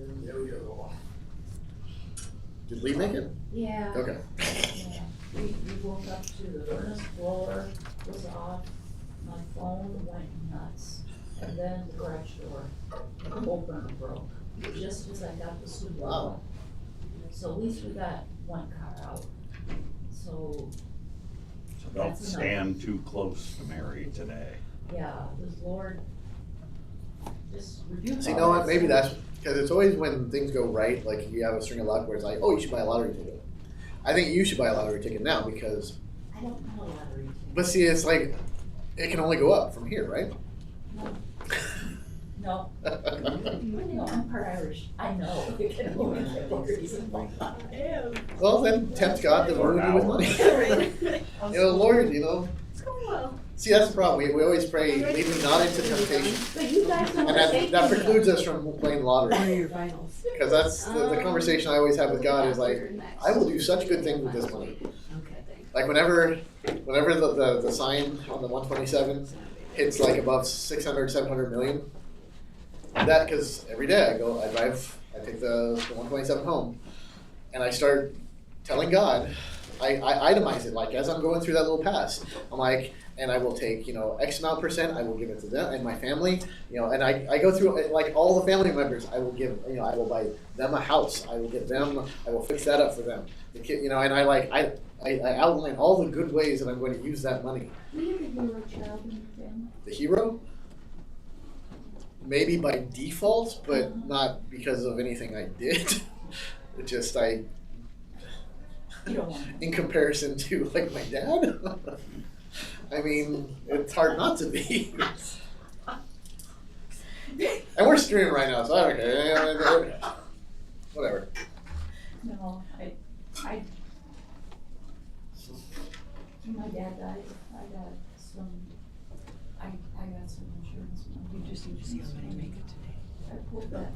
There we go. Did Lee make it? Yeah. Okay. Yeah. We woke up to the furnace blower was off, my phone went nuts, and then the garage door opener broke, just as I got the super. Wow. So at least we got one car out, so, So don't That's enough. stand too close to Mary today. yeah, the Lord just rebuked. So you know what, maybe that's, because it's always when things go right, like you have a string of luck where it's like, oh, you should buy a lottery ticket. I think you should buy a lottery ticket now because, I don't know lottery ticket. but see, it's like, it can only go up from here, right? No. No, I'm part Irish, I know, it can only get bigger reason like that. Well, then tempt God to ruin you with money. You know, Lord, you know, It's going well. see, that's the problem. We always pray, lead me not into temptation. But you guys don't And take that me precludes though. us from playing lottery. One of your finals. Because that's the conversation I always have with God is like, I will do such good things with this money. Okay. Like whenever the sign on the 127 hits like above 600, 700 million, that, because every day I take the 127 home, and I start telling God, I itemize it, like as I'm going through that little pass, I'm like, and I will take, you know, X amount percent, I will give it to them and my family, you know, and I go through like all the family members, I will give, you know, I will buy them a house, I will give them, I will fix that up for them, the kid, you know, and I outline all the good ways that I'm going to use that money. Were you the hero child in your family? The hero? Maybe by default, but not because of anything I did. It just You don't want to. in comparison to like my dad. I mean, it's hard not to be. And we're streaming right now, so I don't care. Whatever. No, I, when my dad died, I got some insurance money. You just need to see how many make it today. I pulled that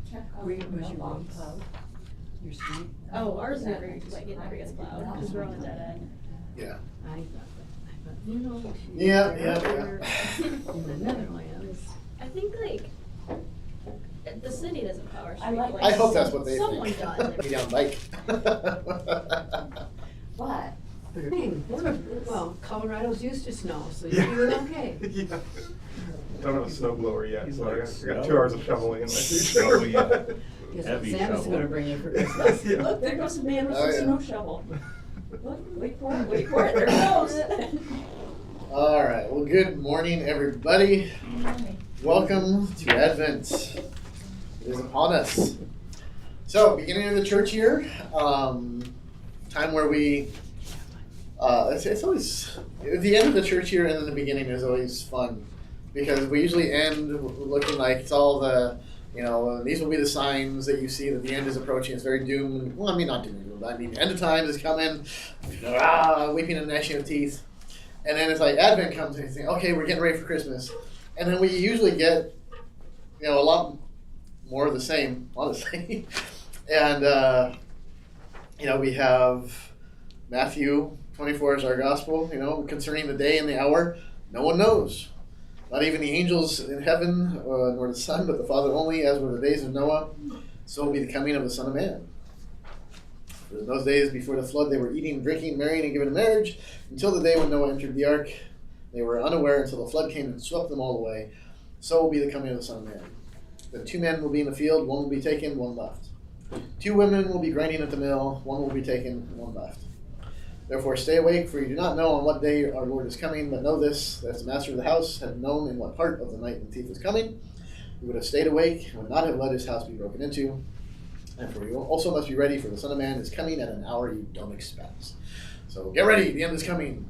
check out Was from the your road box. plowed? Your street? Oh, ours never, like, it never gets plowed, because we're on a dead end. Yeah. I thought, you know. Yeah. In the Netherlands. I think, like, the city doesn't plow our I street, like- like. I hope that's what they Someone think. does. Me down bike. But Well, Colorado's used to snow, so Yeah. you're doing okay. Yeah. Don't have a snow blower yet, He's so like I got snow. 2 hours of shoveling in my Snow, future. yeah. Guess what Heavy Santa's shovel. gonna bring you for Christmas. Yeah. look, there goes a man with Oh, a yeah. snow shovel. Look, wait for it, there it goes. All right. Well, good morning, everybody. Welcome to Advent. It is upon us. So, beginning of the church year, time where we, it's always, the end of the church year and then the beginning is always fun because we usually end looking like it's all the, you know, these will be the signs that you see that the end is approaching. It's very doom. Well, I mean, not doom and gloom, but I mean, the end of times is coming, weeping and gnashing of teeth. And then it's like Advent comes and you think, okay, we're getting ready for Christmas. And then we usually get, you know, a lot more of the same, honestly. And, you know, we have Matthew 24 is our gospel, you know, concerning the day and the hour. No one knows. Not even the angels in heaven, nor the Son, but the Father only, as were the days of Noah. So will be the coming of the Son of Man. For in those days before the flood, they were eating, drinking, marrying, and giving in marriage, until the day when Noah entered the ark. They were unaware until the flood came and swept them all away. So will be the coming of the Son of Man. Then 2 men will be in the field, one will be taken, one left. 2 women will be grinding at the mill, one will be taken, one left. Therefore stay awake, for you do not know on what day our Lord is coming, but know this, that if the master of the house had known in what part of the night the thief was coming, he would have stayed awake, and would not have let his house be broken into. And for you also must be ready, for the Son of Man is coming at an hour you don't expect. So get ready, the end is coming.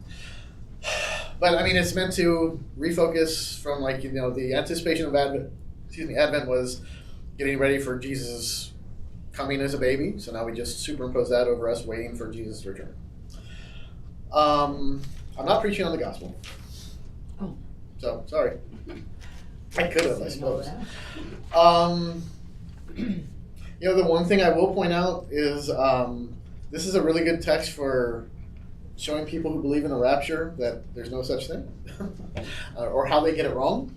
But I mean, it's meant to refocus from, like, you know, the anticipation of Advent. Advent was getting ready for Jesus coming as a baby. So now we just superimpose that over us waiting for Jesus to return. I'm not preaching on the gospel. Oh. So sorry. I could have, I Didn't know suppose. that. You know, the one thing I will point out is this is a really good text for showing people who believe in a rapture that there's no such thing, or how they get it wrong.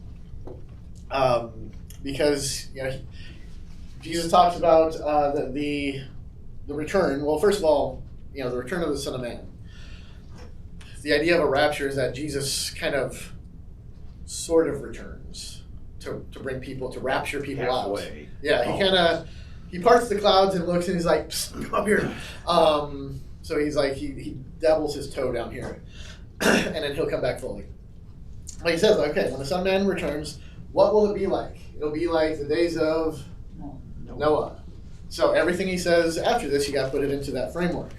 Because, you know, Jesus talks about the return. Well, first of all, the return of the Son of Man. The idea of a rapture is that Jesus kind of sort of returns to bring people, to rapture people Halfway. out. Yeah, he parts the clouds and looks and he's like, "Psst, come up here." So he's like, he dabbles his toe down here and then he'll come back fully. But he says, okay, when the Son of Man returns, what will it be like? It'll be like the days of Noah. So everything he says after this, you got to put it into that framework.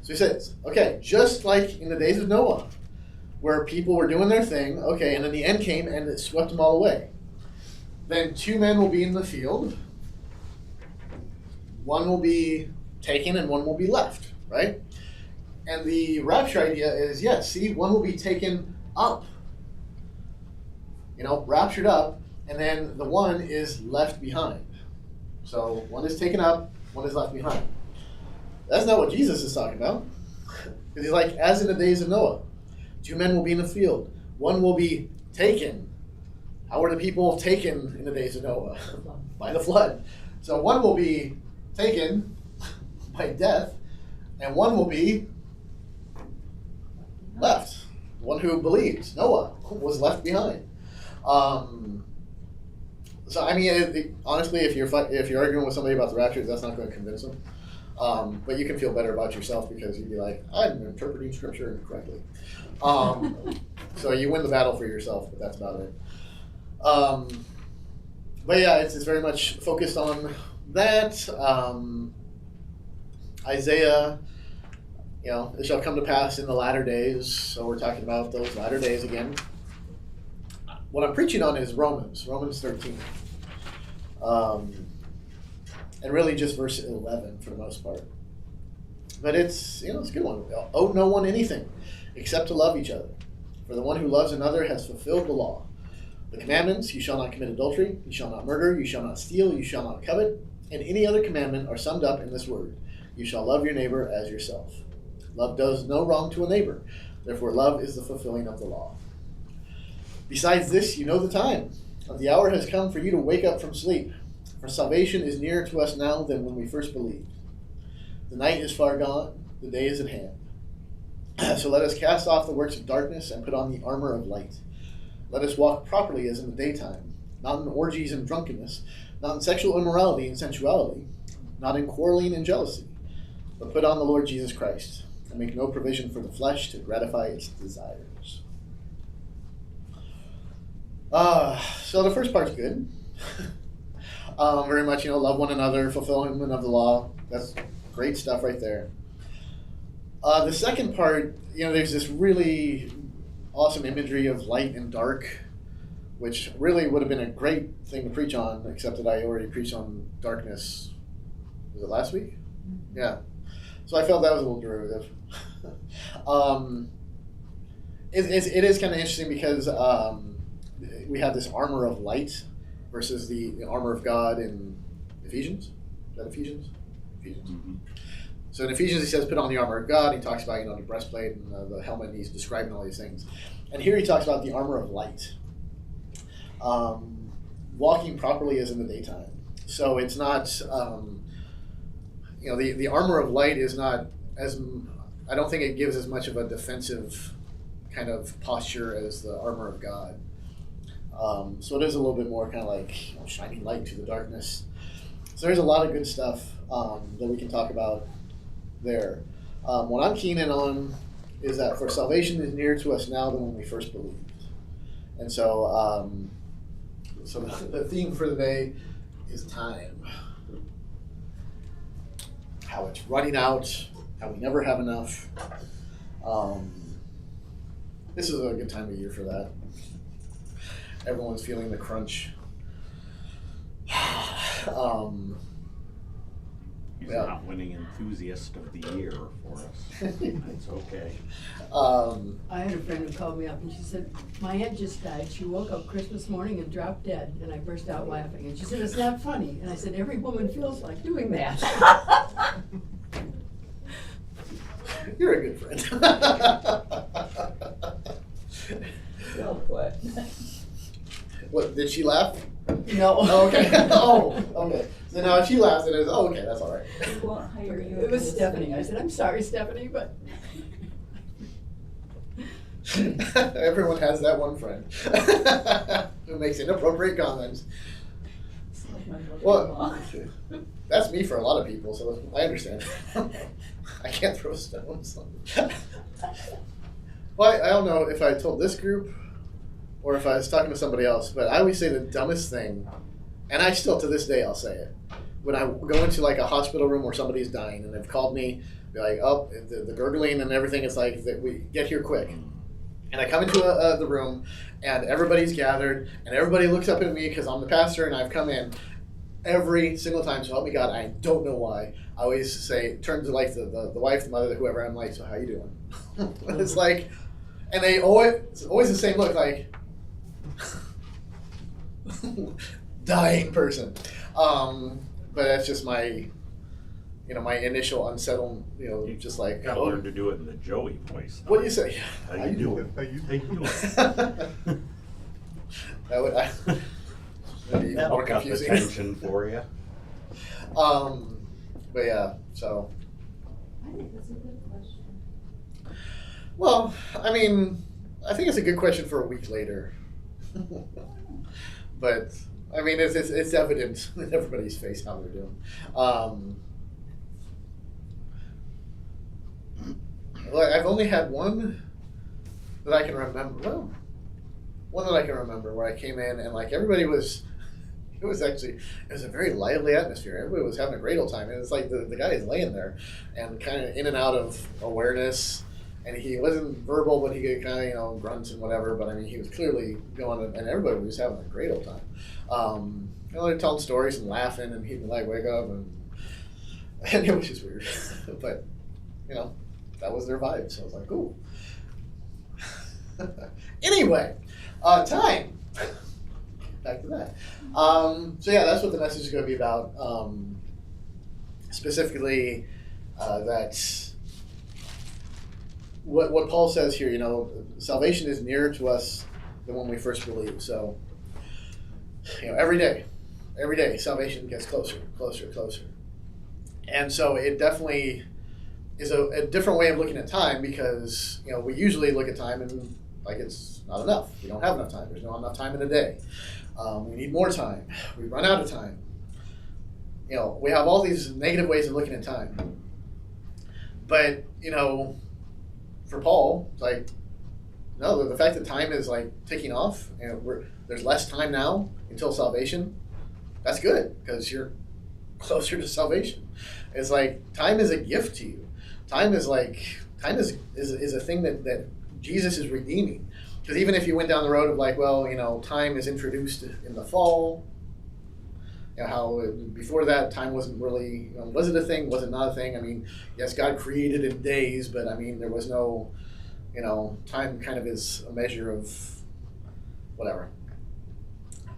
So he says, okay, just like in the days of Noah, where people were doing their thing, okay, and then the end came and it swept them all away. Then 2 men will be in the field. One will be taken and one will be left, right? And the rapture idea is, yes, see, one will be taken up. Raptured up, and then the one is left behind. So one is taken up, one is left behind. That's not what Jesus is talking about. Because he's like, as in the days of Noah, 2 men will be in the field. One will be taken. How were the people taken in the days of Noah? By the flood. So one will be taken by death, and one will be left. One who believed, Noah, was left behind. So I mean, honestly, if you're arguing with somebody about the rapture, that's not going to convince them. But you can feel better about yourself because you'd be like, I'm interpreting scripture correctly. So you win the battle for yourself, but that's about it. But yeah, it's very much focused on that. Isaiah, it shall come to pass in the latter days. So we're talking about those latter days again. What I'm preaching on is Romans 13. And really just verse 11 for the most part. But it's a good one. Owe no one anything except to love each other. For the one who loves another has fulfilled the law. The commandments, you shall not commit adultery, you shall not murder, you shall not steal, you shall not covet, and any other commandment are summed up in this word. You shall love your neighbor as yourself. Love does no wrong to a neighbor. Therefore, love is the fulfilling of the law. Besides this, you know the time. The hour has come for you to wake up from sleep. For salvation is nearer to us now than when we first believed. The night is far gone, the day is at hand. So let us cast off the works of darkness and put on the armor of light. Let us walk properly as in the daytime, not in orgies and drunkenness, not in sexual immorality and sensuality, not in quarreling and jealousy, but put on the Lord Jesus Christ, and make no provision for the flesh to gratify its desires. So the first part's good. Very much, love one another, fulfillment of the law. That's great stuff right there. The second part, there's this really awesome imagery of light and dark, which really would have been a great thing to preach on, except that I already preached on darkness. Was it last week? Yeah. So I felt that was a little derivative. It is kind of interesting because we have this armor of light versus the armor of God in Ephesians. Is that Ephesians? Ephesians. Mm-hmm. So in Ephesians, he says, put on the armor of God. He talks about, the breastplate and the helmet. And he's describing all these things. And here he talks about the armor of light. Walking properly as in the daytime. So it's not, the armor of light is not as, I don't think it gives as much of a defensive kind of posture as the armor of God. So it is a little bit more kind of like shining light to the darkness. So there's a lot of good stuff that we can talk about there. What I'm keen in on is that for salvation is nearer to us now than when we first believed. And so, so the theme for the day is time. How it's running out, how we never have enough. This is a good time of year for that. Everyone's feeling the crunch. He's Yeah. not winning enthusiast of the year for us. That's okay. I had a friend who called me up and she said, my aunt just died. She woke up Christmas morning and dropped dead. And I burst out laughing. And she said, it's not funny. And I said, every woman feels like doing that. You're a good friend. Well put. What, did she laugh? No. Oh, okay. Oh, okay. So now she laughs and it's, oh, okay, that's all right. We won't hire you. It was as a Stephanie. I second. said, I'm sorry, Stephanie, but. Everyone has that one friend who makes inappropriate comments. It's like my Well, brother-in-law. that's me for a lot of people, so I understand. I can't throw stones. Well, I don't know if I told this group or if I was talking to somebody else, but I always say the dumbest thing, and I still to this day I'll say it. When I go into like a hospital room where somebody's dying and they've called me, be like, oh, the gurgling and everything, it's like, that we get here quick. And I come into the room, and everybody's gathered, and everybody looks up at me because I'm the pastor, and I've come in every single time. So help me God, I don't know why. I always say, turn to like the wife, the mother, whoever. I'm like, so how you doing? It's like, and they it's always the same look, like dying person. But that's just my, my initial unsettled, just like, Gotta learn to do it in the Joey voice. what do you say? How you doing? How you How you doing? That would that'd be That'll more cut the confusing. tension for you. But yeah, so I think that's a good question. well, I mean, I think it's a good question for a week later. But I mean, it's evident in everybody's face how they're doing. Well, I've only had one that I can remember. Well, one that I can remember where I came in and like everybody was. It was a very lively atmosphere. Everybody was having a great old time, and it's like the guy is laying there, and kind of in and out of awareness. And he wasn't verbal, but he could kind of grunt and whatever. But I mean, he was clearly going, and everybody was having a great old time. They're telling stories and laughing, and he'd like wake up, and it was just weird. But that was their vibe. So I was like, cool. Anyway, time. Back to that. So yeah, that's what the message is going to be about. Specifically, that what Paul says here. Salvation is nearer to us than when we first believe. So, every day, salvation gets closer, closer, closer. And so it definitely is a different way of looking at time because we usually look at time and like it's not enough. We don't have enough time. There's not enough time in a day. We need more time. We run out of time. We have all these negative ways of looking at time. But, for Paul, it's like, no, the fact that time is like ticking off and there's less time now until salvation, that's good because you're closer to salvation. It's like time is a gift to you. Time is a thing that Jesus is redeeming. Because even if you went down the road of like, well, time is introduced in the fall, how before that time wasn't really, was it a thing, was it not a thing? I mean, yes, God created in days, but I mean, there was no, time kind of is a measure of whatever.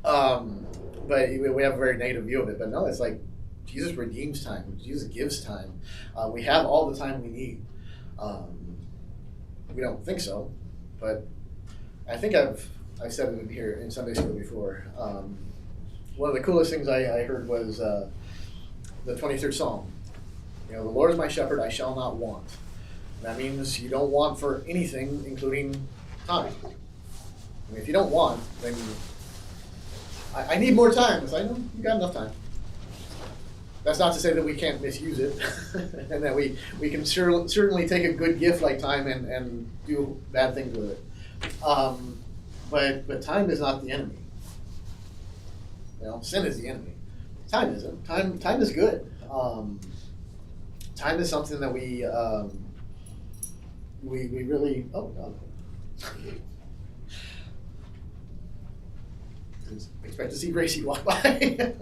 But we have a very negative view of it. But no, it's like Jesus redeems time. Jesus gives time. We have all the time we need. We don't think so, but I think I've said it in here in Sunday school before. One of the coolest things I heard was the 23rd Psalm. The Lord is my shepherd, I shall not want. That means you don't want for anything, including time. I mean, if you don't want, then I need more time. It's like, no, you got enough time. That's not to say that we can't misuse it, and that we can certainly take a good gift like time and do bad things with it. But time is not the enemy. Sin is the enemy. Time isn't. Time is good. Time is something that we really. Oh God. Didn't expect to see Gracie walk by.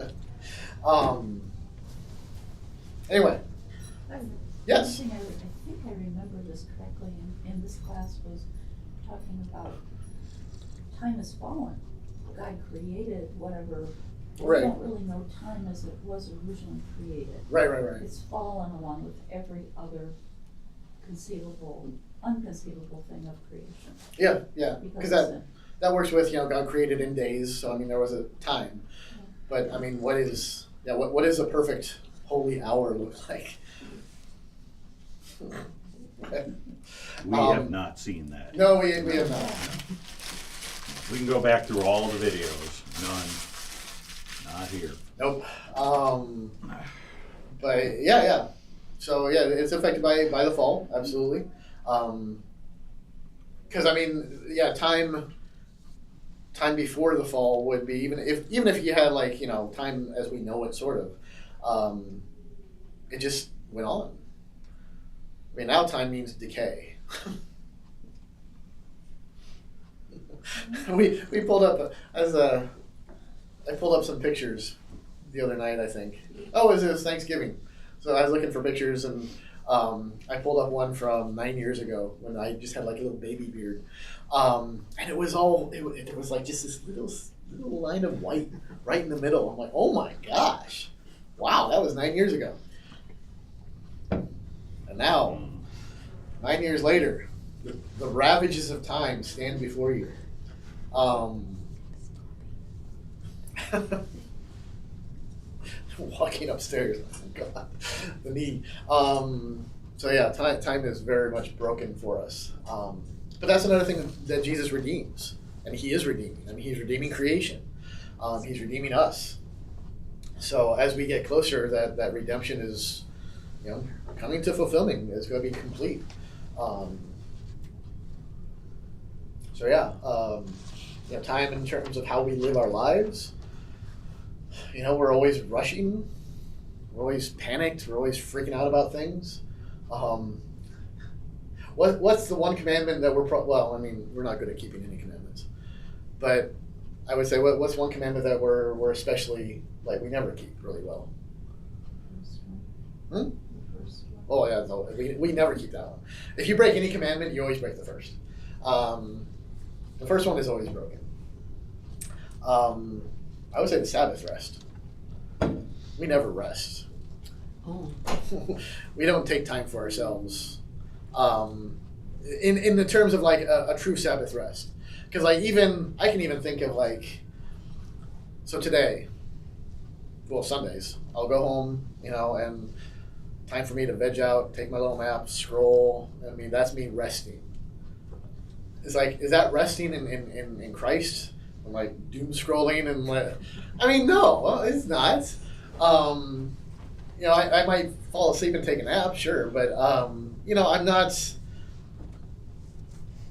Anyway. Yes. One thing I think I remember this correctly in this class was talking about time is fallen. God created whatever. Right. We don't really know time as it was originally created. Right. It's fallen along with every other unconceivable thing of creation. Yeah. Because Because of sin. that works with God created in days. So I mean, there was a time. But I mean, what is Yeah, what does a perfect holy hour look like? We have not seen that. No, we have not. We can go back through all the videos. None. Not here. Nope. But yeah. So yeah, it's affected by the fall, absolutely. Because I mean, yeah, time before the fall would be even if you had like time as we know it sort of, it just went on. I mean, now time means decay. we pulled up I pulled up some pictures the other night, I think. Oh, it was Thanksgiving. So I was looking for pictures, and I pulled up one from 9 years ago when I just had like a little baby beard. And it was like just this little line of white right in the middle. I'm like, oh my gosh. Wow, that was 9 years ago. And now, 9 years later, the ravages of time stand before you. Walking upstairs, oh God, the knee. So yeah, time is very much broken for us. But that's another thing that Jesus redeems, and He is redeeming. I mean, He's redeeming creation. He's redeeming us. So as we get closer, that redemption is, coming to fulfillment. It's going to be complete. So yeah, time in terms of how we live our lives. We're always rushing. We're always panicked. We're always freaking out about things. What's the one commandment that we're we're not good at keeping any commandments, but I would say what's one commandment that we're especially we never keep really well. Oh yeah, no, we never keep that one. If you break any commandment, you always break the first. The first one is always broken. I would say the Sabbath rest. We never rest. Oh. We don't take time for ourselves. In the terms of a true Sabbath rest, because I can even think of so today. Well, Sundays I'll go home, and time for me to veg out, take my little nap, scroll. I mean, that's me resting. It's is that resting in Christ? I'm doom scrolling and no, it's not. I might fall asleep and take a nap, sure, but I'm not.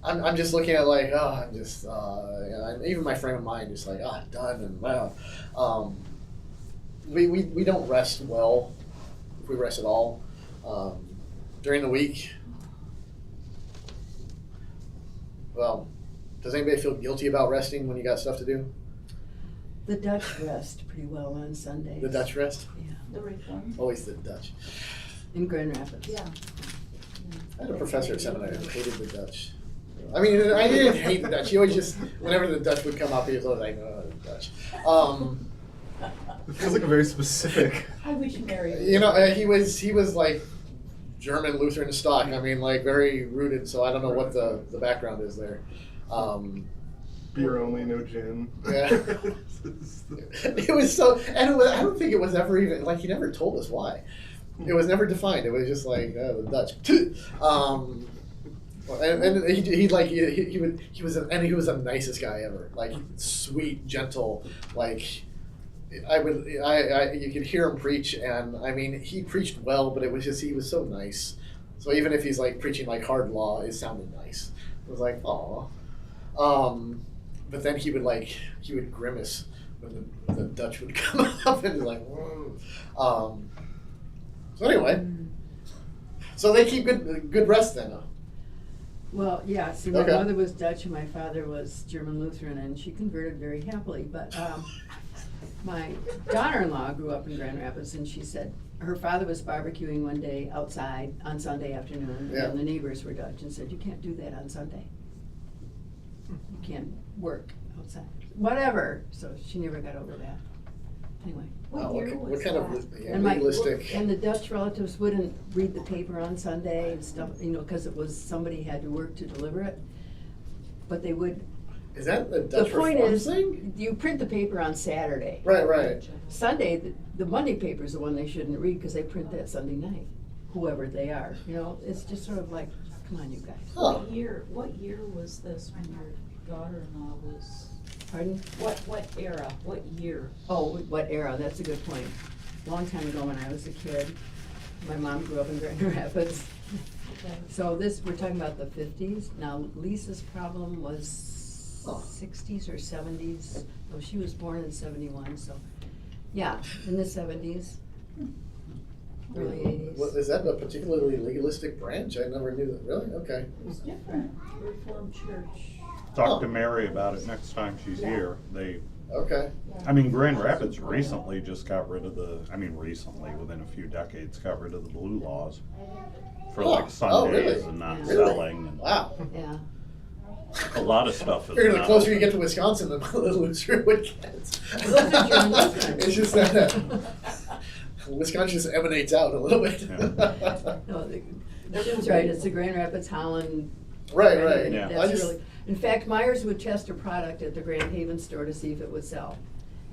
I'm just looking at I'm just even my frame of mind just done and wow. We don't rest well, if we rest at all. During the week. Well, does anybody feel guilty about resting when you got stuff to do? The Dutch rest pretty well on Sundays. The Dutch rest? Yeah. The reform. Always the Dutch. In Grand Rapids. Yeah. I had a professor at seminary who hated the Dutch. I mean, I didn't hate the Dutch. He always just, whenever the Dutch would come up, he was always like, oh, the Dutch. It feels like a very specific. I wish Mary. He was like German Lutheran stock. I mean, very rooted. So I don't know what the background is there. Beer only, no gin. Yeah. It was so, and I don't think it was ever even he never told us why. It was never defined. It was just the Dutch. And he was the nicest guy ever. Sweet, gentle. You could hear him preach, and I mean, he preached well, but it was just he was so nice. So even if he's preaching hard law, it sounded nice. It was aw. But then he would grimace when the Dutch would come up and whoa. So anyway, so they keep good rest then. Well, yeah, see, my Okay. mother was Dutch and my father was German Lutheran, and she converted very happily. But my daughter-in-law grew up in Grand Rapids, and she said her father was barbecuing one day outside on Sunday afternoon, Yeah. and the neighbors were Dutch, and said, you can't do that on Sunday. You can't work outside. Whatever. So she never got over that. Anyway. What year was what kind that? of And my legalistic? and the Dutch relatives wouldn't read the paper on Sunday and stuff, because it was somebody had to work to deliver it. But they would Is that the The Dutch point Reform is, thing? you print the paper on Saturday. Right. Sunday, the Monday paper is the one they shouldn't read because they print that Sunday night, whoever they are. You know, it's just sort of like, come on, you guys. Huh. What year was this when your daughter-in-law was, Pardon? what era, what year? Oh, what era? That's a good point. Long time ago when I was a kid. My mom grew up in Grand Rapids. Okay. So this, we're talking about the 50s. Now Lisa's problem was Oh. 60s or 70s. Oh, she was born in 71, so, yeah, in the 70s, early 80s. What, is that a particularly legalistic branch? I never knew that. Really? Okay. It was different, Reformed Church. Talk to Mary about it next time she's Yeah. here. Okay. I mean, Grand Rapids recently just got rid of recently, within a few decades, got rid of the blue laws for Oh, like oh, Sundays really? and not Yeah. selling. And Wow. Yeah. a lot of stuff is Figure the not closer you open. get to Wisconsin, the looser it would get. Lutherans are Lutherans. It's just that Wisconsin just emanates out a little bit. No, Jim's right, it's the Grand Rapids, Holland. Right. Yeah. That's really, in fact, Myers would test a product at the Grand Haven store to see if it would sell.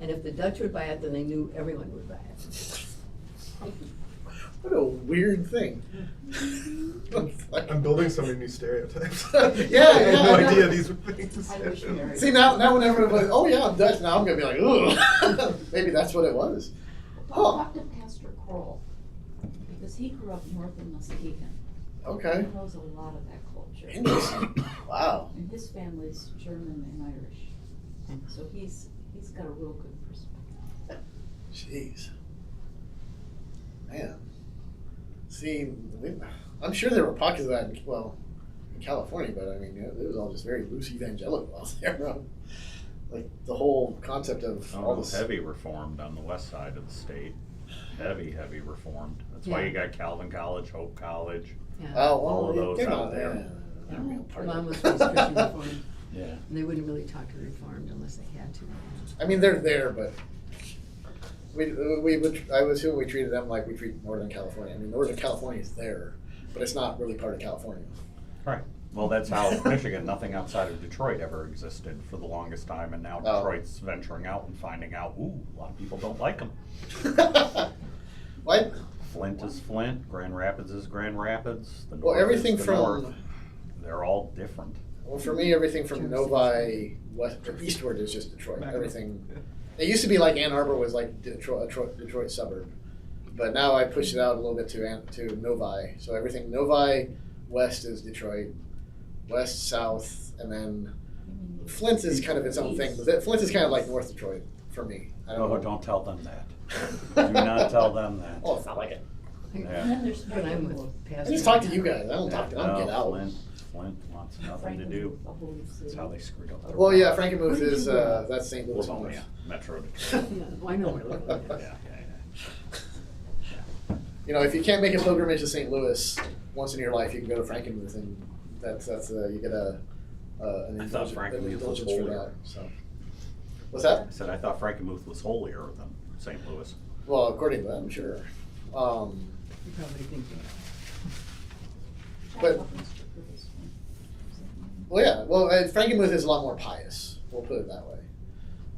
And if the Dutch would buy it, then they knew everyone would buy it. What a weird thing. I'm building so many new stereotypes. Yeah, I had yeah, no I know. idea these were things. I wish Mary. See, now whenever everybody's, oh yeah, I'm Dutch, now I'm gonna be like, ugh. Maybe that's what it was. Talk to Pastor Kroll, because he grew up north of Muskegon. Okay. He knows a lot of that culture. Interesting. Wow. And his family's German and Irish, so he's got a real good perspective. Jeez. Man. See, I'm sure there were pockets of that, in California, but I mean, it was all just very loose evangelical out there. Like the whole concept of all Oh, this. heavy reformed on the west side of the state. Heavy reformed. That's why Yeah. you got Calvin College, Hope College. Yeah. Oh, all of those they're out not there. They're not real part of Mom it. was raised Christian Reformed, Yeah. and they wouldn't really talk to Reformed unless they had to. I mean, they're there, but I would assume we treated them like we treat Northern California. I mean, Northern California is there, but it's not really part of California. Right. Well, that's how Michigan, nothing outside of Detroit ever existed for the longest time, and now Oh. Detroit's venturing out and finding out, ooh, a lot of people don't like them. What? Flint is Flint, Grand Rapids is Grand Rapids. The Well, North everything is the from- North. They're all different. Well, for me, everything from Novi west or eastward is just Detroit. Everything. It used to be like Ann Arbor was like Detroit suburb, but now I pushed it out a little bit to Novi. So everything Novi west is Detroit, west south, and then Flint is kind of its own thing. Flint is kind of like North Detroit for me. I don't Oh, know. don't tell them that. Do not tell them that. Oh, it's not like it. And Yeah. then there's But I'm with I Pastor. just talk to you guys. I don't talk to. I don't No, get out. Flint wants nothing to do. That's how they screwed up. their Well, yeah, lives. Frankenmuth is that's St. Louis. Livonia, Metro Yeah, Detroit. well, I know where Livonia is. Yeah. You know, if you can't make a pilgrimage to St. Louis once in your life, you can go to Frankenmuth, and that's you get an I thought Frankenmuth was indulgence for holier. that. So, what's that? I said I thought Frankenmuth was holier than St. Louis. Well, according to them, sure. You probably think that. But- Well, yeah. Well, Frankenmuth is a lot more pious. We'll put it that way.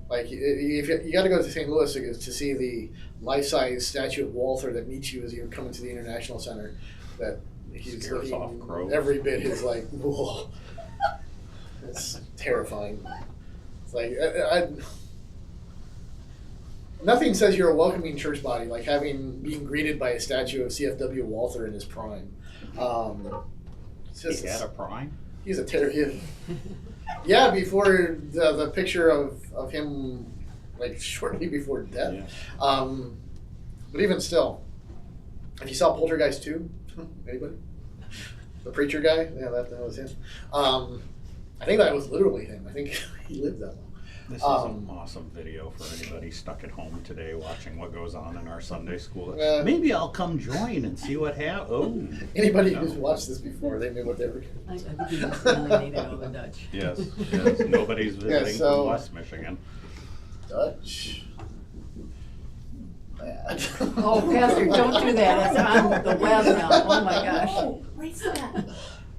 Like, if you got to go to St. Louis to see the life-size statue of Walther that meets you as you're coming to the International Center. That he's Scares off looking crows. every bit is like, whoa. It's terrifying. It's like nothing says you're a welcoming church body like being greeted by a statue of CFW Walther in his prime. It's just He had a prime. he's a terrible. Yeah, before the picture of him, like shortly before death. Yeah. But even still, if you saw Poltergeist 2, anybody? The preacher guy, yeah, that was him. I think that was literally him. I think he lived that long. This is an awesome video for anybody stuck at home today watching what goes on in our Sunday school. Maybe I'll come join and see what happens. Oh. Anybody No. who's watched this before, they knew what they were getting. I think he was alienated all the Dutch. Yes, nobody's visiting so- from West Michigan. Dutch. Bad. Oh, Pastor, don't do that. It's on the web now. Oh, my gosh. Oh, what's that?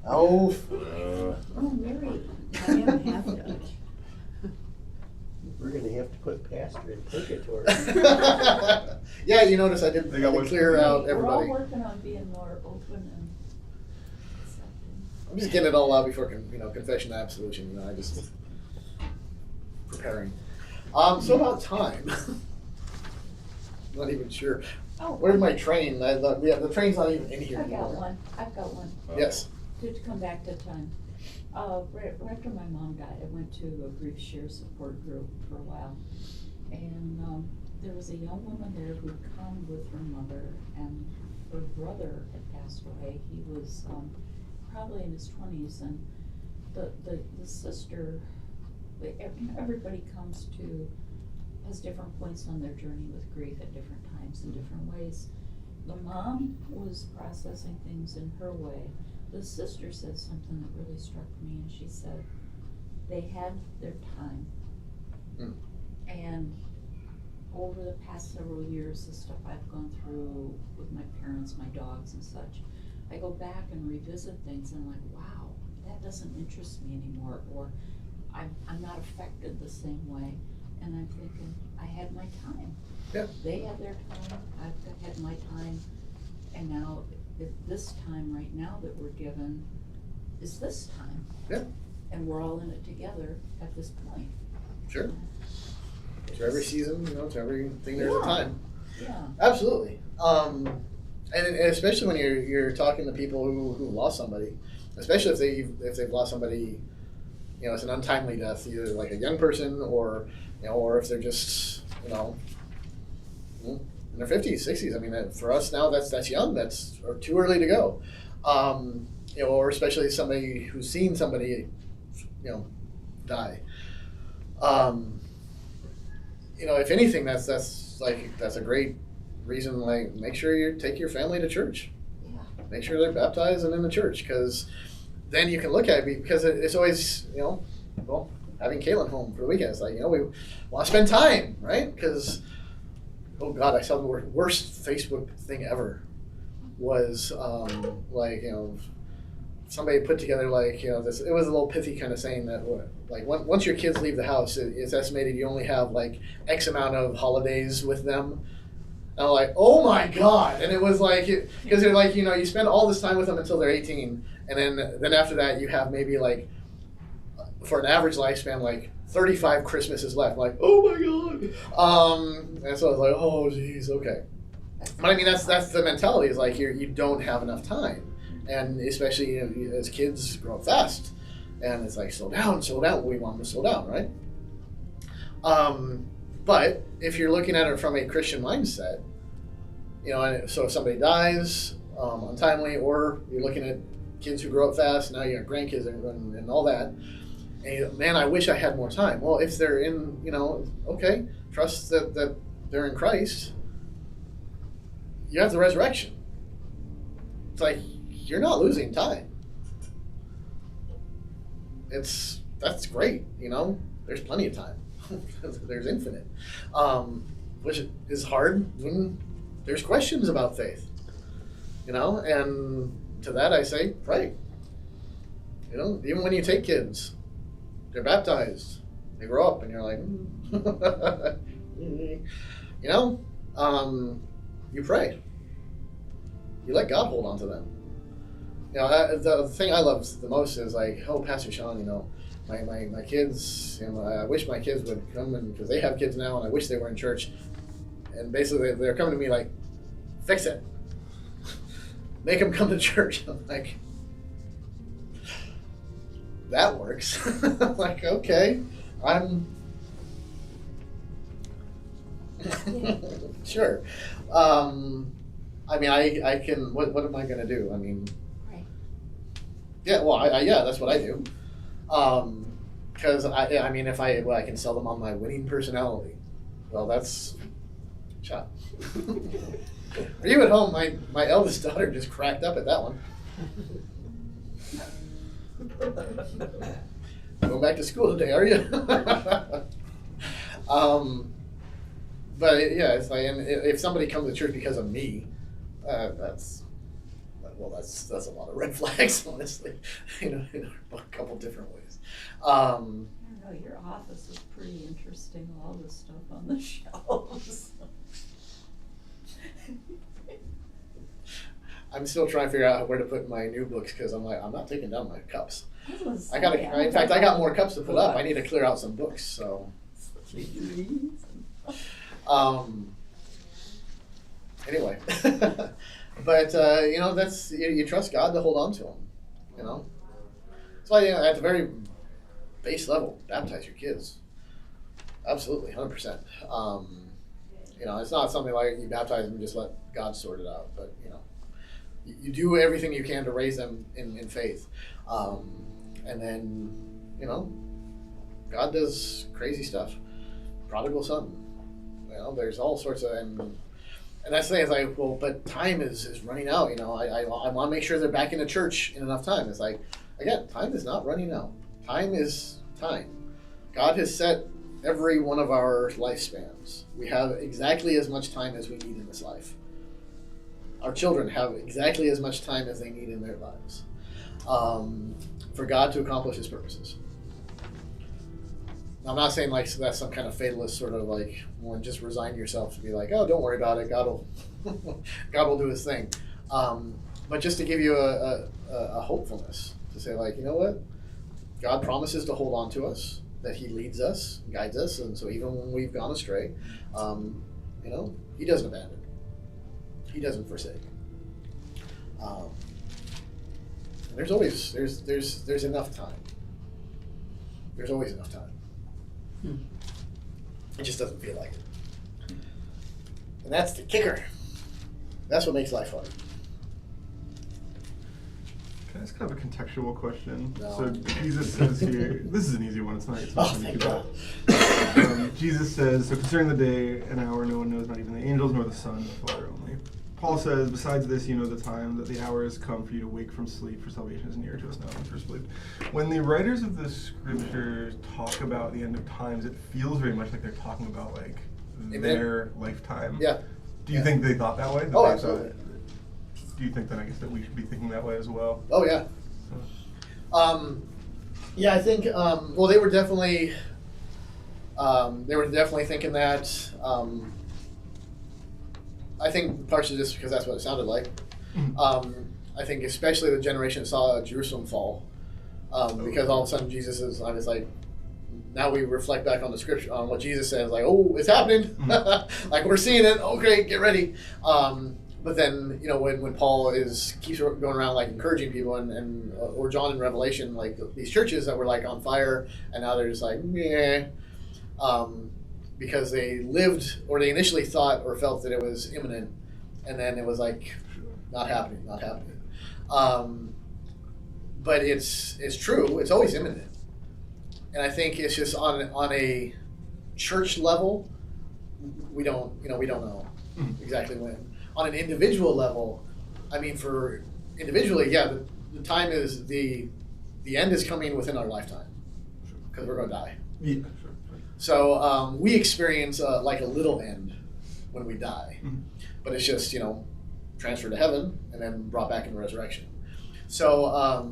Oh, Uh, Oh, Mary. I am half Dutch. We're gonna have to put pastor in purgatory. Yeah, you notice I did They got one- clear out We're all everybody. working on being more open and accepting. I'm just getting it all out before confession and absolution. I just preparing. So about time. Not even sure. Oh, Where's my train? The train's not even in here I've got anymore. one, I've got one. Yes. To come back to time. Right after my mom died, I went to a grief share support group for a while. And there was a young woman there who'd come with her mother, and her brother had passed away. He was probably in his 20s, and the sister, everybody has different points on their journey with grief at different times in different ways. The mom was processing things in her way. The sister said something that really struck me, and she said they had their time. Mm. And over the past several years, the stuff I've gone through with my parents, my dogs and such, I go back and revisit things and I'm like, wow, that doesn't interest me anymore, or I'm not affected the same way. And I'm thinking, I had my time. Yeah. They had their time, I've had my time, and now this time right now that we're given is this time. Yeah. And we're all in it together at this point. Sure. To every season, to everything there's a Yeah. time. Yeah. Absolutely. And especially when you're talking to people who lost somebody, especially if they've lost somebody, it's an untimely death, either like a young person or if they're just in their 50s, 60s. I mean, for us now, that's young. That's or too early to go. Or especially somebody who's seen somebody, die. If anything, that's a great reason. Like, make sure you take your family to church. Yeah. Make sure they're baptized and in the church, because then you can look at it, because it's always, having Caitlin home for the weekend. It's like, we want to spend time, right? Because, oh God, I saw the worst Facebook thing ever was somebody put together this. It was a little pithy kind of saying that once your kids leave the house, it's estimated you only have X amount of holidays with them. And I'm like, oh my God! And it was because they're you spend all this time with them until they're 18, and then after that you have maybe for an average lifespan 35 Christmases left. Oh my God! And so I was like, oh geez, okay. But I mean that's the mentality, is you don't have enough time. And especially as kids grow up fast, and it's slow down. We want them to slow down, right? But if you're looking at it from a Christian mindset, so if somebody dies untimely, or you're looking at kids who grow up fast, now you have grandkids and all that, and man, I wish I had more time. Well, if they're in, okay, trust that they're in Christ, you have the resurrection. It's you're not losing time. That's great, there's plenty of time. There's infinite, which is hard when there's questions about faith, and to that I say, pray. Even when you take kids, they're baptized, they grow up, and you're like, you pray. You let God hold on to them. The thing I love the most is oh, Pastor Sean, my kids, I wish my kids would come, because they have kids now, and I wish they were in church. And basically they're coming to me fix it. Make them come to church. I'm like, that works. Okay, I'm sure. I mean, I can, what am I going to do? I mean, Right. Yeah, well, yeah, that's what I do. Because I mean, if I can sell them on my winning personality, well, that's shot. For you at home, my eldest daughter just cracked up at that one. Going back to school today, are you? But yeah, it's and if somebody comes to church because of me, that's a lot of red flags, honestly. In a couple different ways. I don't know, your office is pretty interesting. interesting, all the stuff on the shelves. I'm still trying to figure out where to put my new books because I'm like, I'm not taking down my cups. This was I gotta. sad. In fact, I got more cups to put up. I need to clear out some books. So. Anyway, but that's you trust God to hold on to them. That's why at the very base level, baptize your kids. Absolutely, 100%. It's not something like you baptize them and just let God sort it out. But you do everything you can to raise them in faith, and then God does crazy stuff. Prodigal son. There's all sorts of and that's the thing. It's like, well, but time is running out. I want to make sure they're back in the church in enough time. It's like, again, time is not running out. Time is time. God has set every one of our lifespans. We have exactly as much time as we need in this life. Our children have exactly as much time as they need in their lives for God to accomplish His purposes. I'm not saying like that's some kind of fatalist sort of like one. Just resign yourself to be like, oh, don't worry about it. God will do His thing. But just to give you a hopefulness to say like, you know what, God promises to hold on to us, that He leads us, guides us, and so even when we've gone astray, He doesn't abandon. He doesn't forsake. There's always there's enough time. There's always enough time. It just doesn't feel like it. And that's the kicker. That's what makes life hard. Can I ask kind of a contextual question? No. So Jesus says here, this is an easy one, it's not Oh, something thank to God. Jesus says, so concerning the day and hour, no one knows, not even the angels nor the Son, but the Father only. Paul says, besides this, you know the time, that the hour has come for you to wake from sleep, for salvation is near to us now than first believed. When the writers of the scriptures talk about the end of times, it feels very much like they're talking about like their lifetime. Yeah. Do you think they thought that way? Oh, That they absolutely. do you think then I guess that we should be thinking that way as well? Oh yeah. Yeah, I think. Well, they were definitely thinking that. I think partially just because that's what it sounded like. I think especially the generation saw Jerusalem fall, because all of a sudden Jesus is. I was like, now we reflect back on the scripture on what Jesus says. Like, oh, it's happening. Like we're seeing it. Okay, get ready. But then when Paul keeps going around like encouraging people and or John in Revelation, like these churches that were like on fire and now they're just like meh. Because they lived, or they initially thought or felt that it was imminent, and then it was like, not happening. But it's true. It's always imminent, and I think it's just on a church level, we don't know exactly when. On an individual level, I mean, for individually, yeah, the time is the end is coming within our lifetime because we're going to die. Yeah, sure. So we experience like a little end when we die, but it's just transferred to heaven and then brought back in resurrection. So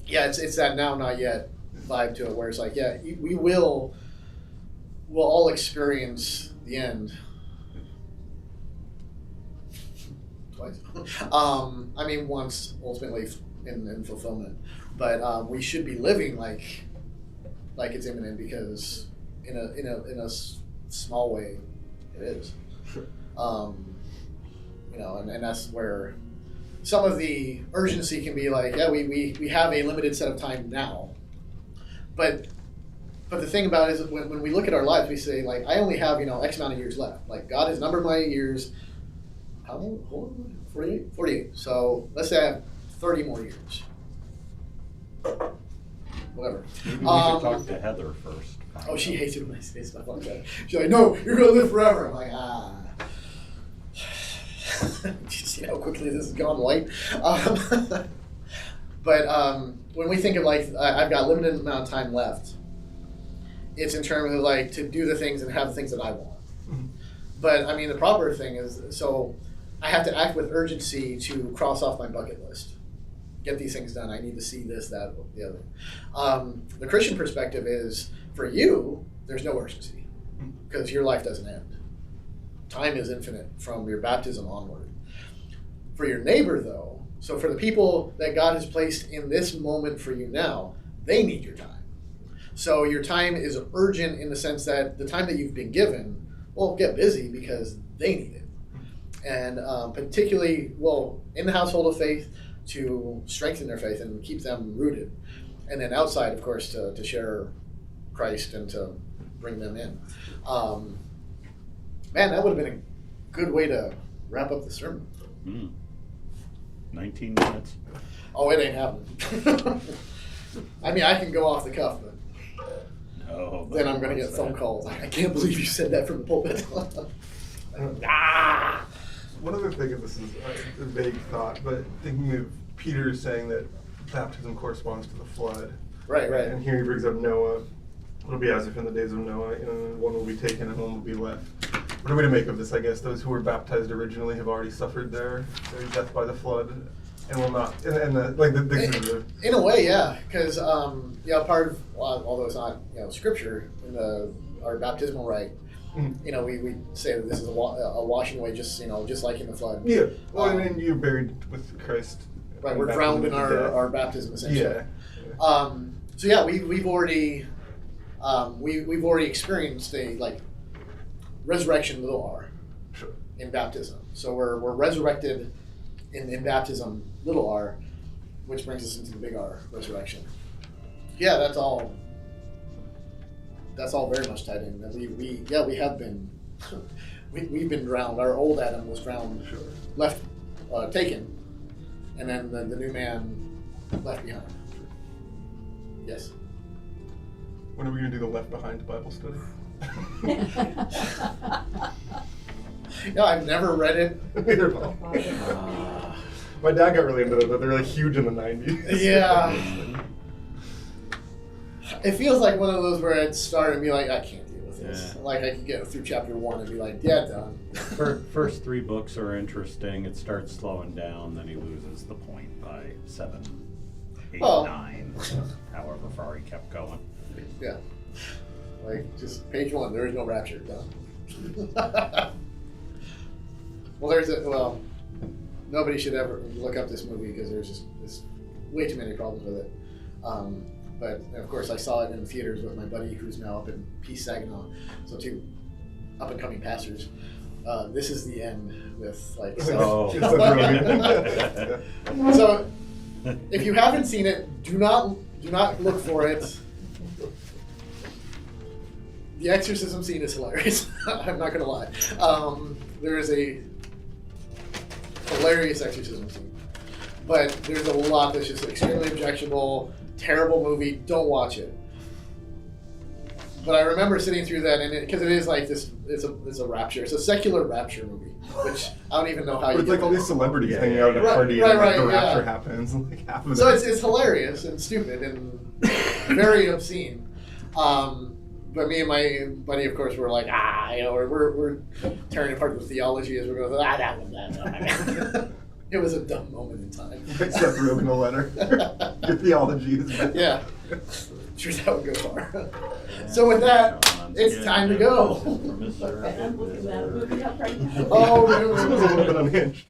yeah, it's that now not yet vibe to it, where it's like, yeah, we'll all experience the end twice. I mean once ultimately in fulfillment, but we should be living like it's imminent because. In a small way, it is. Sure. And that's where some of the urgency can be like, yeah, we have a limited set of time now, but the thing about it is when we look at our lives, we say like, I only have X amount of years left. Like God has numbered my years. How many? 48. So let's say I have 30 more years. Whatever. Maybe we should talk to Heather first. Oh, she hates it when I say stuff like that. She's like, no, you're going to live forever. I'm like, You see how quickly this has gone white? But when we think of like, I've got a limited amount of time left, it's in terms of like to do the things and have the things that I want. But I mean, the proper thing is, so I have to act with urgency to cross off my bucket list. Get these things done. I need to see this, that, the other. The Christian perspective is, for you, there's no urgency. because your life doesn't end. Time is infinite from your baptism onward. For your neighbor, though, so for the people that God has placed in this moment for you now, they need your time. So your time is urgent in the sense that the time that you've been given, well, get busy because they need it. And particularly, well, in the household of faith, to strengthen their faith and keep them rooted. And then outside, of course, to share Christ and to bring them in. Man, that would have been a good way to wrap up the sermon. 19 minutes. Oh, it ain't happening. I mean, I can go off the cuff, but Oh, then I'm going to get phone calls. I can't believe you said that from the pulpit. One other thing, and this is a vague thought, but thinking of Peter saying that baptism corresponds to the flood. Right. And here he brings up Noah. It'll be as if in the days of Noah, one will be taken and one will be left. What are we to make of this, I guess? Those who were baptized originally have already suffered their death by the flood and will not. In a way, yeah. Because, part of, although it's not, scripture, in our baptismal rite, we say that this is a washing away, just like in the flood. Yeah. Well, and you're buried with Christ. Right, we're drowned in our baptism, essentially. Yeah. We've already experienced a resurrection, little r, Sure. in baptism. So we're resurrected in baptism, little r, which brings us into the big R, resurrection. Yeah, that's all very much tied in. That we have been we've been drowned. Our old Adam was drowned, Sure. left, taken, and then the new man left behind. Yes. When are we going to do the Left Behind Bible study? No, I've never read it. Neither have I. My dad got really into them, but they're huge in the 90s. Yeah. It feels like one of those where I'd start and be like, I can't deal with this. Yeah. I could get through chapter 1 and be like, yeah, done. First 3 books are interesting. It starts slowing down, then he loses the point by 7, 8, Well. 9. However far he kept going. Yeah. Just page 1, there is no rapture, done. Well, nobody should ever look up this movie because there's way too many problems with it. But of course, I saw it in the theaters with my buddy who's now up in Peace, Saginaw. So 2 up and coming pastors. This is the end with Oh. So if you haven't seen it, do not look for it. The exorcism scene is hilarious. I'm not gonna lie. There is a hilarious exorcism scene, but there's a lot that's just extremely objectionable, terrible movie. Don't watch it. But I remember sitting through that, and because it is like this, it's a rapture. It's a secular rapture movie, which I don't even know how. But it's like all these celebrities hanging out at a party, Right, and the yeah. rapture happens, and half of So it. it's hilarious and stupid and very obscene. But me and my buddy, of course, were like, we're tearing apart the theology as we're going, that one. It was a dumb moment in time. Seth Rogen a letter. Your theology is bad. Yeah. Sure, that would go far. So with that, it's time to go. I'm looking at that movie up right now. Oh, This was a little bit unhinged.